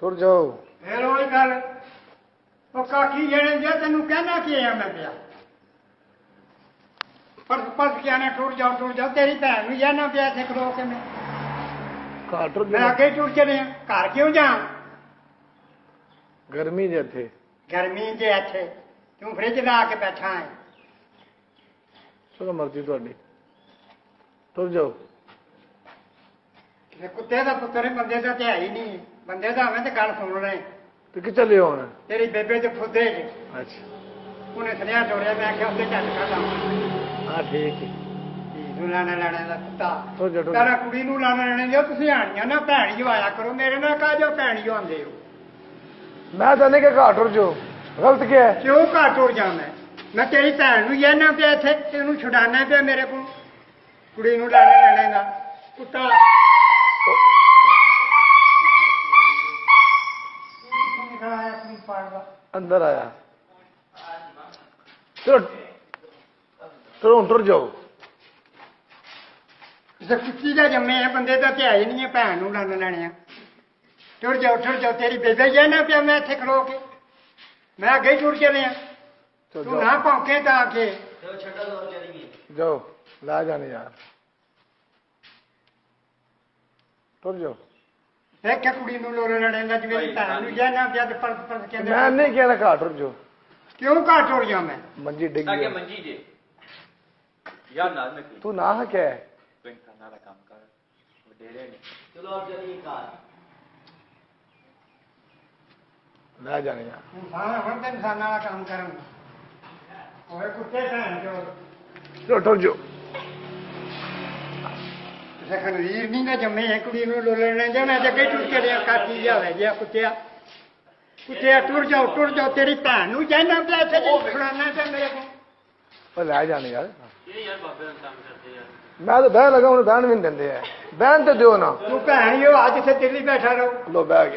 ਤੁਰ ਜਾਓ। ਫਿਰ ਉਹੀ ਗੱਲ ਉਹ ਕਾਕੀ ਜਿਹੜੇ ਜੇ ਤੈਨੂੰ ਕਹਿਣਾ ਕੀ ਆ ਮੈਂ ਪਿਆ ਪਰ ਕਿਆਣਾ ਟੁਰ ਜਾਓ ਤੇਰੀ ਭੈਣ ਨੂੰ ਜਾਣਾ ਪਿਆ ਇੱਥੇ ਖਲੋ ਕੇ ਮੈਂ ਘਰ ਤੁਰ ਮੈਂ ਜਾਓ। ਅੱਗੇ ਟੁਰ ਚਲਿਆ ਘਰ ਕਿਉਂ ਜਾ ਗਰਮੀ ਜੇ ਇੱਥੇ। ਗਰਮੀ ਜੇ ਇੱਥੇ ਤੂੰ ਫ੍ਰਿਜ ਲਾ ਕੇ ਬੈਠਾ ਹੈ ਚਲੋ ਮਰਜ਼ੀ ਤੁਹਾਡੀ। ਤੁਰ ਜਾਓ। ਕਿਸੇ ਕੁੱਤੇ ਦਾ ਪੁੱਤਰ ਹੈ, ਬੰਦੇ ਦਾ ਤੇ ਹੈ ਹੀ ਨਹੀਂ। ਬੰਦੇ ਦਾ ਹੋਵੇ ਤੇ ਗੱਲ ਸੁਣ ਲੈ। ਤੇ ਕਿ ਚੱਲੇ ਹੁਣ? ਤੇਰੀ ਬੇਬੇ ਦੇ ਫੁੱਦੇ ਚ ਅੱਛਾ ਉਹਨੇ ਸੁਨੇਹਾ ਤੋੜਿਆ। ਮੈਂ ਆਖਿਆ ਉੱਤੇ ਝੱਟ ਕਰ ਲਾਂ ਹਾਂ ਠੀਕ ਹੈ। ਤੂੰ ਲਾਣਾ ਲੈਣੇ ਦਾ ਕੁੱਤਾ ਤੁਰ ਜਾ ਤੁਰ ਤਾਰਾ ਜਾ। ਕੁੜੀ ਨੂੰ ਲਾਣਾ ਲੈਣੇ ਦਿਓ। ਤੁਸੀਂ ਆਣੀਆਂ ਨਾ ਭੈਣ ਜੋ ਆਇਆ ਕਰੋ ਮੇਰੇ ਨਾਲ ਕਾ ਜੋ ਭੈਣ ਜੋ ਆਉਂਦੇ ਹੋ। ਮੈਂ ਤਾਂ ਨਹੀਂ ਕਿ ਘਰ ਤੁਰ ਜਾਓ। ਗਲਤ ਕੀ ਹੈ? ਕਿਉਂ ਘਰ ਟੁਰ ਜਾਣਾ? ਮੈਂ ਤੇਰੀ ਭੈਣ ਨੂੰ ਜਾਣਾ ਪਿਆ ਇੱਥੇ ਤੈਨੂੰ ਛੁਡਾਣਾ ਪਿਆ ਮੇਰੇ ਕੋਲ। ਕੁੜੀ ਨੂੰ ਲਾਣਾ ਲੈਣੇ ਦਾ ਕੁੱਤਾ ਅੰਦਰ ਆਇਆ। ਚਲੋ ਚਲੋ ਹੁਣ ਤੁਰ ਜਾਓ। ਜੇ ਕੁੱਤੀ ਦਾ ਜੰਮੇ ਆ ਬੰਦੇ ਦਾ ਤੇ ਹੈ ਹੀ ਨਹੀਂ ਹੈ ਭੈਣ ਨੂੰ ਲਾਣਾ ਲੈਣੇ ਆ। ਟੁਰ ਜਾਓ ਤੇਰੀ ਬੇਬੇ ਜਾਣਾ ਪਿਆ ਮੈਂ ਇੱਥੇ ਖਲੋ ਕੇ। ਮੈਂ ਅੱਗੇ ਟੁਰ ਚਲਿਆ ਚਲੋ ਤੂੰ ਨਾ ਭੌਂਕੇ ਤਾਂ ਆ ਕੇ ਜਾਓ। ਲਾ ਜਾਣੇ ਯਾਰ। ਤੁਰ ਜਾਓ। ਇੱਕ ਕੁੜੀ ਨੂੰ ਲੋੜ ਲੈਣੇ ਦਾ ਜਿਵੇਂ ਭੈਣ ਨੂੰ ਜਾਣਾ ਪਿਆ ਤੇ ਪਰ ਕਹਿੰਦੇ ਮੈਂ ਨਹੀਂ ਕਹਿਣਾ ਘਰ ਤੁਰ ਜਾਓ। ਕਿਉਂ ਘਰ ਟੁਰ ਜਾ ਮੈਂ? ਮੰਜੀ ਡਿੱਗ ਆਗੇ ਗਈ। ਮੰਜੀ ਜੇ ਯਾਰ ਨਾਲ ਮੈਂ ਤੂੰ ਨਾ ਕਹਿ। ਕੋਈ ਇਨਸਾਨਾਂ ਦਾ ਕੰਮ ਕਰ ਵਡੇਰੇ ਨੇ। ਚਲੋ ਆਪ ਜਲਦੀ ਕਾਰ ਲੈ ਜਾਣੇ ਯਾਰ। ਇਨਸਾਨ ਹੁਣ ਤੇ ਇਨਸਾਨਾਂ ਦਾ ਕੰਮ ਕਰਨ ਓਏ ਕੁੱਤੇ ਭੈਣ ਚੋ ਚਲੋ ਤੁਰ ਜਾਓ। ਸਖਣ ਵੀਰ ਨਹੀਂ ਨਾ ਜੰਮੇ ਹੈ ਕੁੜੀ ਨੂੰ ਲੋਲਣ ਲੈ ਜਾਣਾ ਤੇ ਅੱਗੇ ਟੁਰ ਚੜਿਆ ਕਾਕੀ ਜਾਵੇ ਜਿਆ ਕੁੱਤਿਆ ਟੁਰ ਜਾਓ ਤੇਰੀ ਭੈਣ ਨੂੰ ਜਾਣਾ ਪਿਆ ਇੱਥੇ ਜੇ ਖੜਾਣਾ ਤੇ ਮੇਰੇ ਕੋਲ। ਉਹ ਲੈ ਜਾਣੇ ਯਾਰ। ਇਹ ਯਾਰ ਬਾਬੇ ਦਾ ਕੰਮ ਕਰਦੇ ਯਾਰ। ਮੈਂ ਤਾਂ ਬਹਿ ਲਗਾ ਹੁਣ ਬਹਿਣ ਵੀ ਨਹੀਂ ਦਿੰਦੇ ਆ। ਬਹਿਣ ਤੇ ਦਿਓ ਨਾ। ਤੂੰ ਭੈਣ ਹੀ ਹੋ ਅੱਜ ਇੱਥੇ ਦਿੱਲੀ ਬੈਠਾ ਰਹੋ। ਲੋ ਬਹਿ ਗਿਆ।